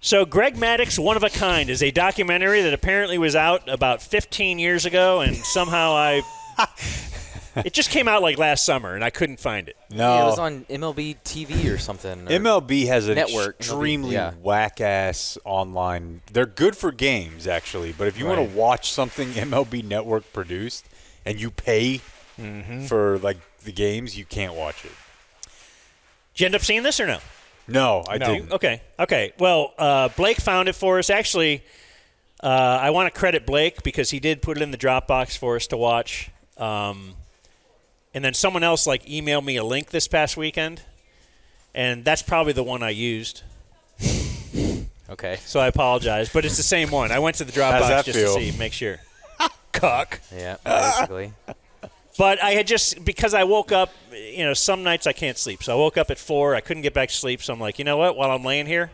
So Greg Maddux, One of a Kind, is a documentary that apparently was out about 15 years ago, and somehow it just came out like last summer, and I couldn't find it. No. Yeah, it was on MLB TV or something. Or MLB has an network, extremely yeah. whack-ass online. They're good for games, actually, but if you want to watch something MLB Network produced and you pay for like the games, you can't watch it. Did you end up seeing this or no? No, I didn't. Okay. Well, Blake found it for us. Actually, I want to credit Blake because he did put it in the Dropbox for us to watch. And then someone else emailed me a link this past weekend, and that's probably the one I used. Okay. So I apologize, but it's the same one. I went to the Dropbox just to see, make sure. Cuck. Yeah, basically. But I had because I woke up, some nights I can't sleep. So I woke up at 4. I couldn't get back to sleep. So I'm like, you know what? While I'm laying here,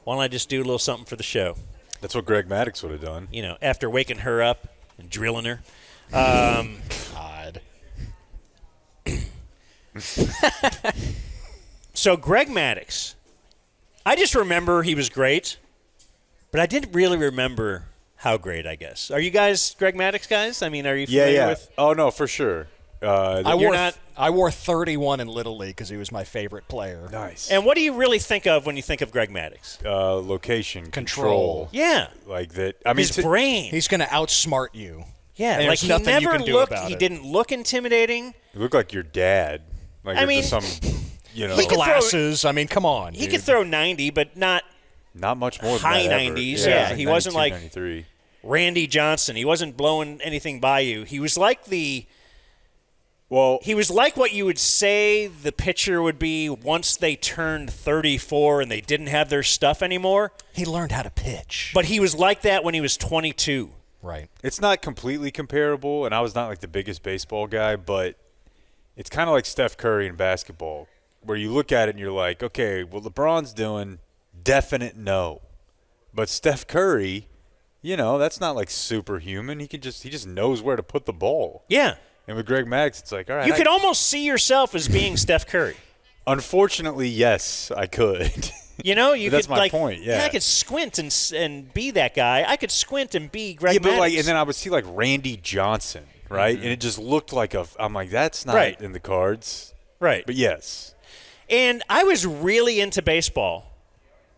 why don't I just do a little something for the show? That's what Greg Maddux would have done. After waking her up and drilling her. God. So Greg Maddux, I just remember he was great, but I didn't really remember how great, I guess. Are you guys Greg Maddux guys? I mean, are you familiar with? Oh, no, for sure. I wore 31 in Little League because he was my favorite player. Nice. And what do you really think of when you think of Greg Maddux? Location, control. Yeah. Like that. I mean, his brain. He's going to outsmart you. Yeah, and like he nothing never you can do looked. about He it. didn't look intimidating. You look like your dad. Like I mean, some, he could glasses. I mean, come on. He dude. could throw 90, but not much more high than that ever. 90s. Yeah, he wasn't 92, like 93. Randy Johnson. He wasn't blowing anything by you. He was like he was like what you would say the pitcher would be once they turned 34 and they didn't have their stuff anymore. He learned how to pitch. But he was like that when he was 22. Right. It's not completely comparable, and I was not like the biggest baseball guy, but it's kind of like Steph Curry in basketball, where you look at it and you're like, okay, well, LeBron's doing definite no. But Steph Curry, that's not like superhuman. He just knows where to put the ball. Yeah. And with Greg Maddux, it's like, all right. You could almost see yourself as being Steph Curry. Unfortunately, yes, I could. You that's could my point. Yeah, I could squint and be that guy. I could squint and be Greg but Maddux. and then I would see Randy Johnson, right? And it just looked like I'm like, that's not in the cards, right? But yes. And I was really into baseball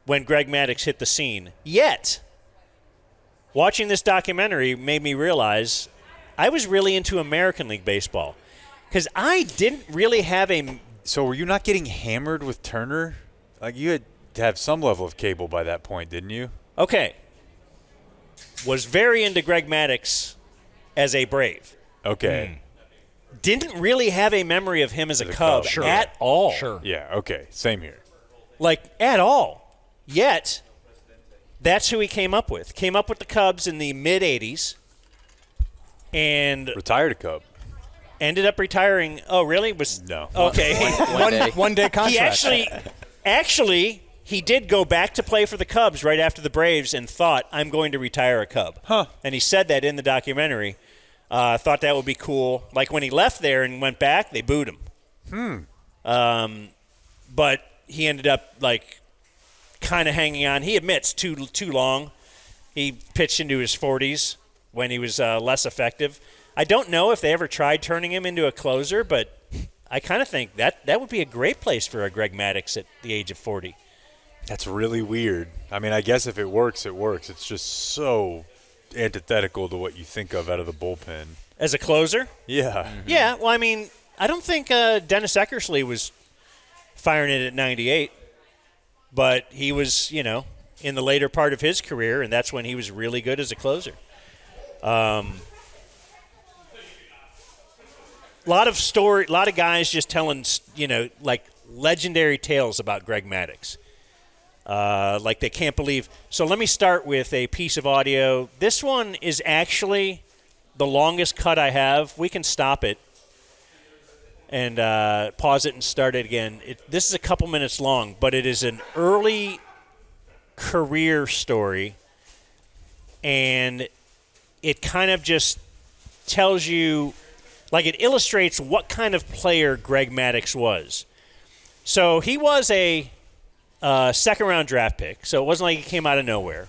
when Greg Maddux hit the scene. Yet, watching this documentary made me realize I was really into American League Baseball because I didn't really have a. So were you not getting hammered with Turner? Like you had to have some level of cable by that point, didn't you? Okay. Was very into Greg Maddux as a Brave. Okay. Didn't really have a memory of him as a Cub at all. Sure. Yeah, okay. Same here. At all. Yet, that's who he came up with. Came up with the Cubs in the mid-'80s. And retired a Cub. Ended up retiring. Oh, really? No. Okay. One day contract. He actually, he did go back to play for the Cubs right after the Braves and thought, I'm going to retire a Cub. Huh. And he said that in the documentary. Thought that would be cool. Like when he left there and went back, they booed him. But he ended up kind of hanging on. He admits too long. He pitched into his 40s when he was less effective. I don't know if they ever tried turning him into a closer, but I kind of think that would be a great place for a Greg Maddux at the age of 40. That's really weird. I mean, I guess if it works, it works. It's just so antithetical to what you think of out of the bullpen. As a closer? Yeah. Mm-hmm. Yeah, well, I mean, I don't think Dennis Eckersley was firing it at 98, but he was, in the later part of his career, and that's when he was really good as a closer. A lot of guys just telling, legendary tales about Greg Maddux. They can't believe. So let me start with a piece of audio. This one is actually the longest cut I have. We can stop it and pause it and start it again. This is a couple minutes long, but it is an early career story, and it kind of just tells you, it illustrates what kind of player Greg Maddux was. So he was a second-round draft pick, so it wasn't like he came out of nowhere.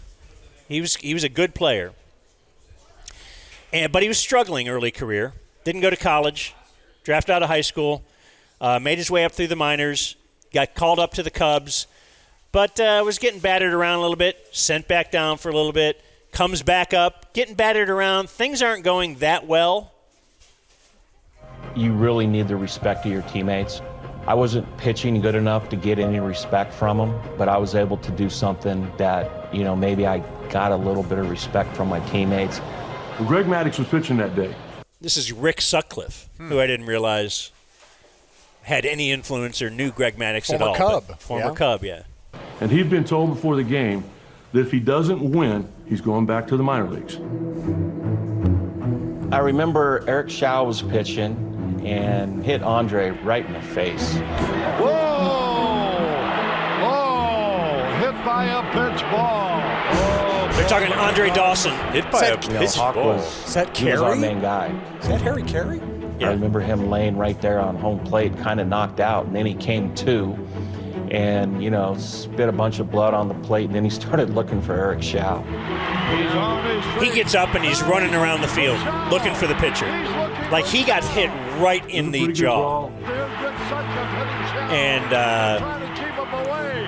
He was a good player, but he was struggling early career. Didn't go to college, drafted out of high school, made his way up through the minors, got called up to the Cubs, but was getting battered around a little bit, sent back down for a little bit, comes back up, getting battered around. Things aren't going that well. You really need the respect of your teammates. I wasn't pitching good enough to get any respect from them, but I was able to do something that, maybe I got a little bit of respect from my teammates. Greg Maddux was pitching that day. This is Rick Sutcliffe, who I didn't realize had any influence or knew Greg Maddux at all. Former Cub, yeah. And he'd been told before the game that if he doesn't win, he's going back to the minor leagues. I remember Eric Shaw was pitching and hit Andre right in the face. Whoa! Hit by a pitch ball. They're talking Andre Dawson. Hit by a pitch Hawk ball. Is that He was our Carey? main guy. Is that Harry Carey? Yeah. I remember him laying right there on home plate, kind of knocked out, and then he came to and, spit a bunch of blood on the plate, and then he started looking for Eric Shaw. He gets up and he's running around the field looking for the pitcher. Like he got hit right in the jaw. And Trying to keep him away.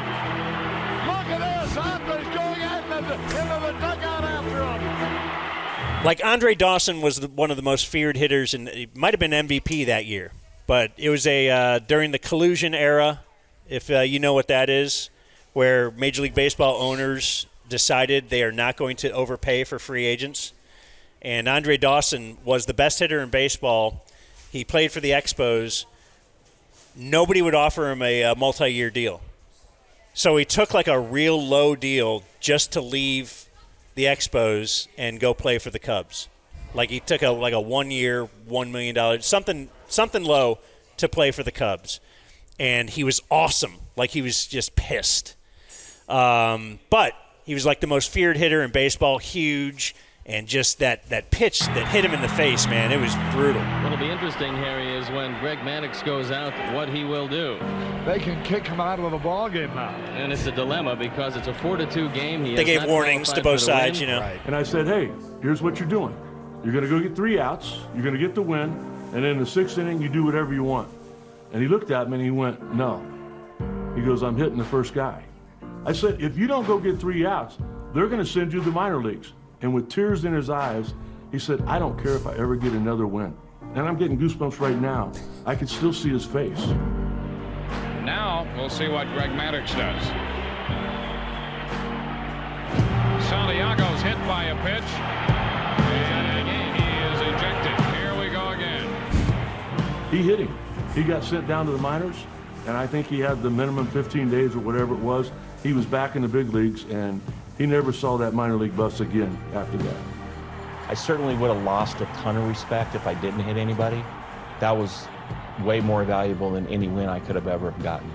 Look at this. Andre's going into the dugout after him. like Andre Dawson was one of the most feared hitters, and he might have been MVP that year. But it was during the collusion era, if you know what that is, where Major League Baseball owners decided they are not going to overpay for free agents. And Andre Dawson was the best hitter in baseball. He played for the Expos. Nobody would offer him a multi-year deal. So he took like a real low deal just to leave the Expos and go play for the Cubs. Like he took a 1 year, $1 million, something low to play for the Cubs. And he was awesome. Like he was just pissed. But he was like the most feared hitter in baseball, huge. And just that pitch that hit him in the face, man, it was brutal. What'll be interesting, Harry, is when Greg Maddux goes out, what he will do. They can kick him out of the ball game now. And it's a dilemma because it's a 4-2 game. They gave warnings to both sides, you know. Right. And I said, hey, here's what you're doing. You're going to go get 3 outs. You're going to get the win. And in the 6th inning, you do whatever you want. And he looked at me and he went, no. He goes, I'm hitting the first guy. I said, if you don't go get 3 outs, they're going to send you to the minor leagues. And with tears in his eyes, he said, I don't care if I ever get another win. And I'm getting goosebumps right now. I can still see his face. Now we'll see what Greg Maddux does. Santiago's hit by a pitch. And he is ejected. Here we go again. He hit him. He got sent down to the minors, and I think he had the minimum 15 days or whatever it was. He was back in the big leagues, and he never saw that minor league bus again after that. I certainly would have lost a ton of respect if I didn't hit anybody. That was way more valuable than any win I could have ever gotten.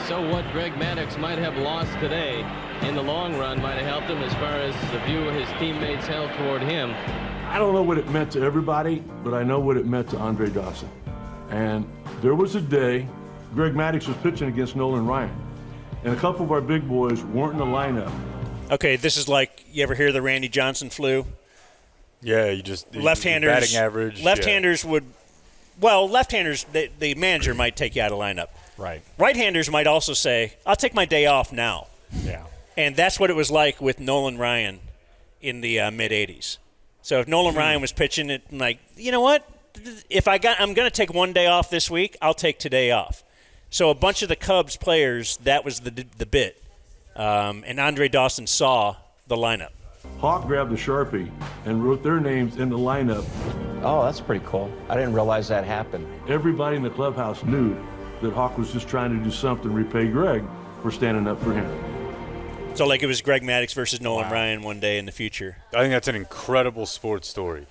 So what Greg Maddux might have lost today in the long run might have helped him as far as the view his teammates held toward him. I don't know what it meant to everybody, but I know what it meant to Andre Dawson. And there was a day Greg Maddux was pitching against Nolan Ryan, and a couple of our big boys weren't in the lineup. Okay, this is like, you ever hear the Randy Johnson flu? Yeah, you just Left-handers, batting average. Left-handers would, well, left-handers, the manager might take you out of lineup. Right. Right-handers might also say, I'll take my day off now. Yeah. And that's what it was like with Nolan Ryan in the mid-'80s. So if Nolan Ryan was pitching it, like, you know what? If I'm going to take one day off this week, I'll take today off. So a bunch of the Cubs players, that was the bit. And Andre Dawson saw the lineup. Hawk grabbed the Sharpie and wrote their names in the lineup. Oh, that's pretty cool. I didn't realize that happened. Everybody in the clubhouse knew that Hawk was just trying to do something, repay Greg for standing up for him. So like it was Greg Maddux versus Nolan Ryan one day in the future. I think that's an incredible sports story.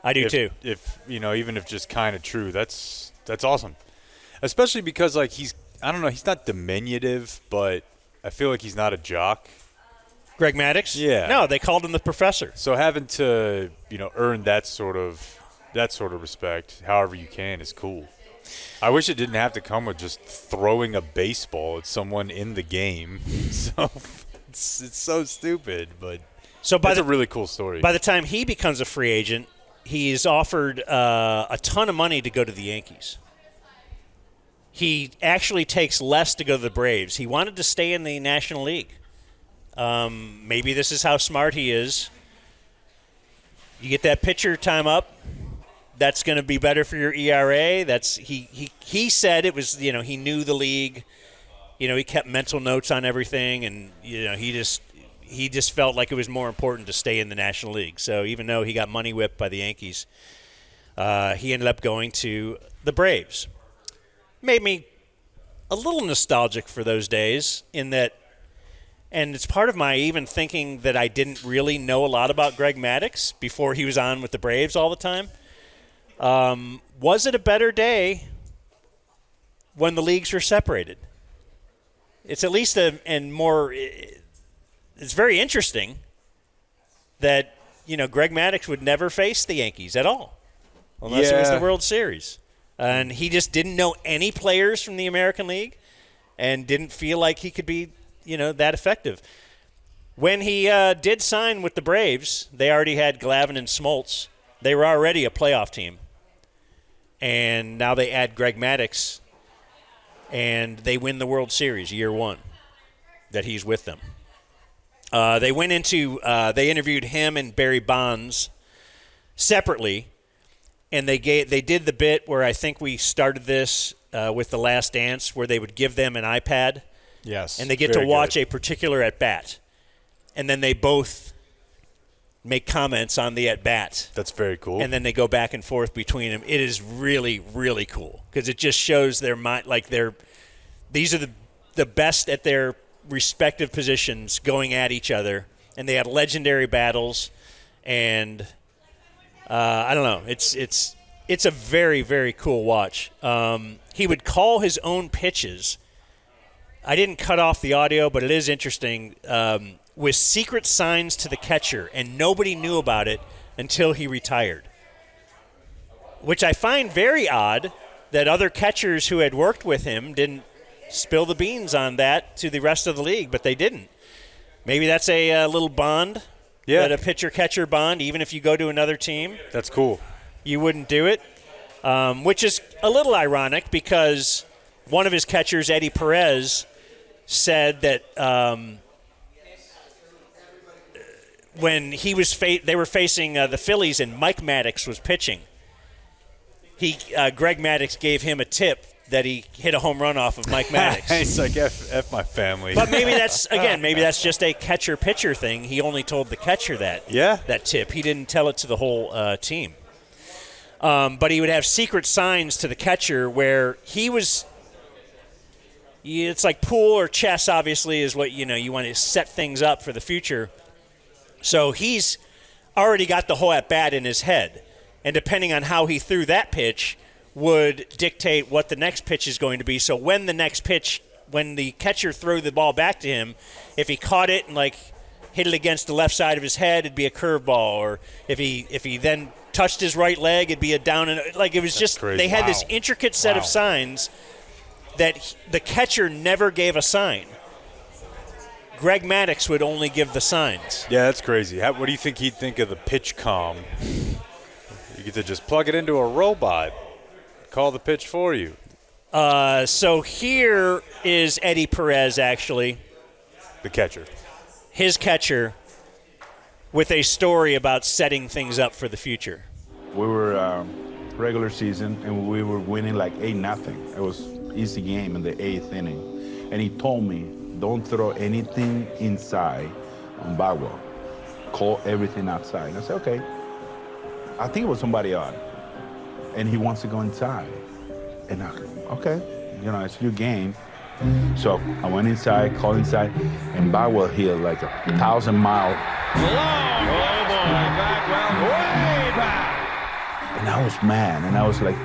I do too. If even if just kind of true, that's awesome. Especially because like he's not diminutive, but I feel like he's not a jock. Greg Maddux? Yeah. No, they called him the professor. So having to, earn that sort of respect, however you can, is cool. I wish it didn't have to come with just throwing a baseball at someone in the game. So it's so stupid, but that's a really cool story. By the time he becomes a free agent, he's offered a ton of money to go to the Yankees. He actually takes less to go to the Braves. He wanted to stay in the National League. Maybe this is how smart he is. You get that pitcher time up. That's going to be better for your ERA. He said it was, he knew the league. He kept mental notes on everything, and he just felt like it was more important to stay in the National League. So even though he got money whipped by the Yankees, he ended up going to the Braves. Made me a little nostalgic for those days in that, and it's part of my even thinking that I didn't really know a lot about Greg Maddux before he was on with the Braves all the time. Was it a better day when the leagues were separated? It's at least it's very interesting that, Greg Maddux would never face the Yankees at all unless it was the World Series. And he just didn't know any players from the American League and didn't feel like he could be, that effective. When he did sign with the Braves, they already had Glavine and Smoltz. They were already a playoff team. And now they add Greg Maddux, and they win the World Series year one that he's with them. They interviewed him and Barry Bonds separately. And they did the bit where I think we started this with The Last Dance, where they would give them an iPad. Yes. And they get to watch a particular at-bat. And then they both make comments on the at-bat. That's very cool. And then they go back and forth between them. It is really, really cool because it just shows their mind, like these are the best at their respective positions going at each other. And they had legendary battles, and I don't know. It's a very, very cool watch. He would call his own pitches. I didn't cut off the audio, but it is interesting, with secret signs to the catcher, and nobody knew about it until he retired, which I find very odd that other catchers who had worked with him didn't spill the beans on that to the rest of the league, but they didn't. Maybe that's a little bond. Yeah, a pitcher-catcher bond, even if you go to another team. That's cool. You wouldn't do it, which is a little ironic because one of his catchers, Eddie Perez, said that when he was they were facing the Phillies and Mike Maddux was pitching, Greg Maddux gave him a tip that he hit a home run off of Mike Maddux. It's like F my family. But maybe that's just a catcher-pitcher thing. He only told the catcher that tip. He didn't tell it to the whole team. But he would have secret signs to the catcher where he was – it's like pool or chess, obviously, is what, you want to set things up for the future. So he's already got the whole at-bat in his head. And depending on how he threw that pitch – would dictate what the next pitch is going to be. So when the catcher threw the ball back to him, if he caught it and hit it against the left side of his head, it'd be a curveball. Or if he then touched his right leg, it'd be a down and it was just crazy. They had this intricate set of signs that the catcher never gave a sign. Greg Maddux would only give the signs. Yeah, that's crazy. What do you think he'd think of the pitch comm? You get to just plug it into a robot. Call the pitch for you. So here is Eddie Perez, actually. The catcher. His catcher, with a story about setting things up for the future. We were regular season, and we were winning 8-0. It was easy game in the 8th inning. And he told me, don't throw anything inside on Bagwell. Call everything outside. And I said, okay. I think it was somebody on. And he wants to go inside. And I okay, it's your game. So I went inside, called inside, and Bagwell hit 1,000-mile. Long, boy, Bagwell, way back. And I was mad, and I was like,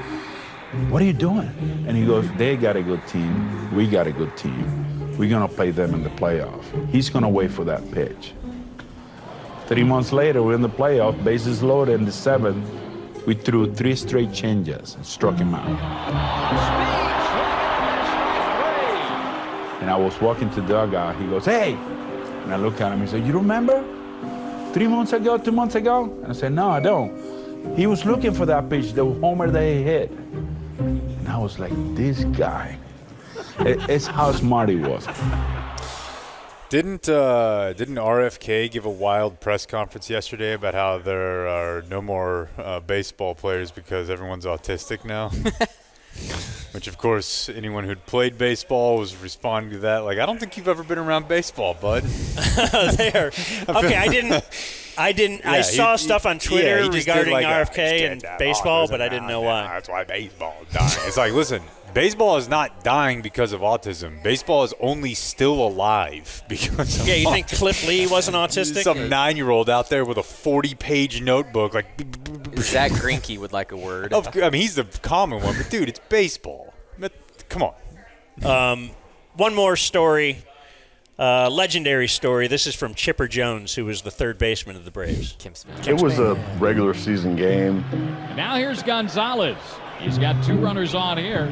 what are you doing? And he goes, they got a good team, we got a good team. We're gonna play them in the playoff. He's gonna wait for that pitch. 3 months later, we're in the playoff, bases loaded in the 7th. We threw 3 straight changes and struck him out. And I was walking to the dugout. He goes, "Hey!" And I look at him. He said, "You remember 3 months ago, 2 months ago?" And I said, "No, I don't." He was looking for that pitch, the homer that he hit. And I was like, this guy. It's how smart he was. Didn't RFK give a wild press conference yesterday about how there are no more baseball players because everyone's autistic now? Which, of course, anyone who'd played baseball was responding to that like, I don't think you've ever been around baseball, bud. There. Okay, I didn't. Yeah, I saw stuff on Twitter he regarding like RFK and baseball, but I didn't know why. That's why baseball is dying. It's like, listen, baseball is not dying because of autism. Baseball is only still alive because of you think Cliff Lee wasn't autistic? Some 9-year-old out there with a 40-page notebook, like. Zach Greinke would like a word. I mean, he's the common one, but dude, it's baseball. Come on. One more story. Legendary story. This is from Chipper Jones, who was the third baseman of the Braves. It was a regular season game. And now here's Gonzalez. He's got 2 runners on here.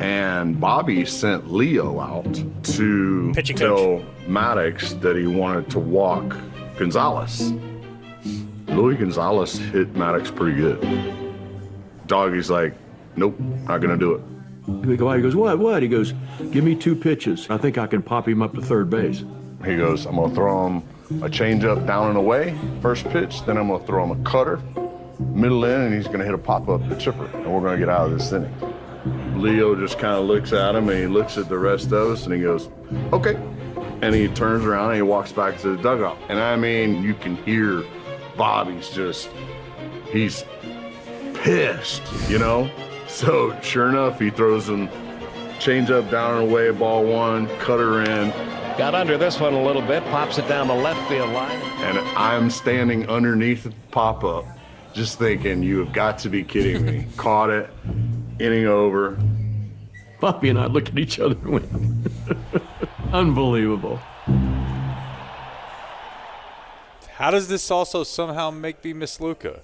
And Bobby sent Leo out to Pitching tell coach Maddux that he wanted to walk Gonzalez. Louis Gonzalez hit Maddux pretty good. Doggy's like, nope, not going to do it. He goes, what? He goes, give me 2 pitches. I think I can pop him up to third base. He goes, I'm going to throw him a changeup down and away, first pitch. Then I'm going to throw him a cutter, middle in, and he's going to hit a pop-up to Chipper. And we're going to get out of this inning. Leo just kind of looks at him, and he looks at the rest of us, and he goes, okay. And he turns around, and he walks back to the dugout. And I mean, you can hear Bobby's he's pissed, you know? So sure enough, he throws him changeup down and away, ball 1, cutter in. Got under this one a little bit, pops it down the left field line. And I'm standing underneath the pop-up, just thinking, you have got to be kidding me. Caught it, inning over. Bobby and I look at each other and went, unbelievable. How does this also somehow make me miss Luka?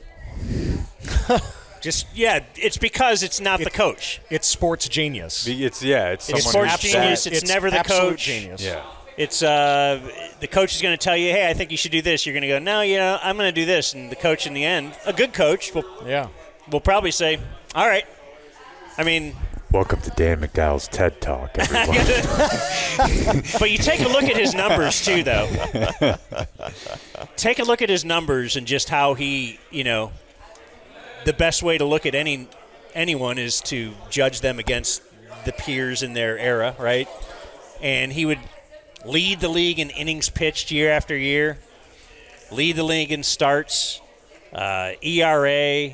It's because it's not the coach. It's sports genius. It's sports genius. It's never the absolute coach. Genius. Yeah. It's the coach is going to tell you, hey, I think you should do this. You're going to go, no, I'm going to do this. And the coach in the end, a good coach, will probably say, all right. I mean, welcome to Dan McDowell's TED Talk, everyone. But you take a look at his numbers too, though. Take a look at his numbers and just how he, the best way to look at anyone is to judge them against the peers in their era, right? And he would lead the league in innings pitched year after year, lead the league in starts, ERA.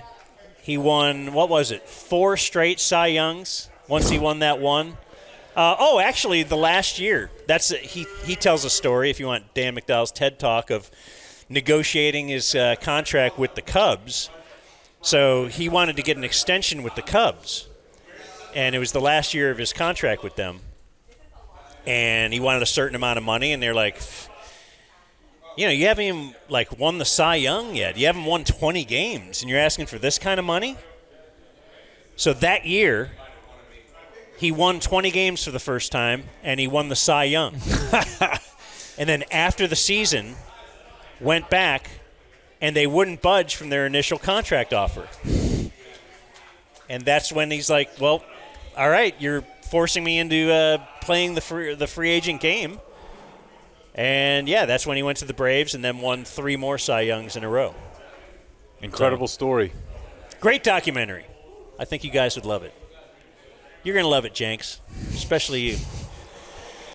He won, 4 straight Cy Youngs once he won that one. Actually, the last year. He tells a story, if you want Dan McDowell's TED Talk, of negotiating his contract with the Cubs. So he wanted to get an extension with the Cubs, and it was the last year of his contract with them. And he wanted a certain amount of money, and they're like, you haven't even won the Cy Young yet. You haven't won 20 games, and you're asking for this kind of money? So that year, he won 20 games for the first time, and he won the Cy Young. And then after the season, went back, and they wouldn't budge from their initial contract offer. And that's when he's like, well, all right, you're forcing me into playing the free agent game. And, that's when he went to the Braves and then won 3 more Cy Youngs in a row. Incredible story. Great documentary. I think you guys would love it. You're going to love it, Jenks, especially you.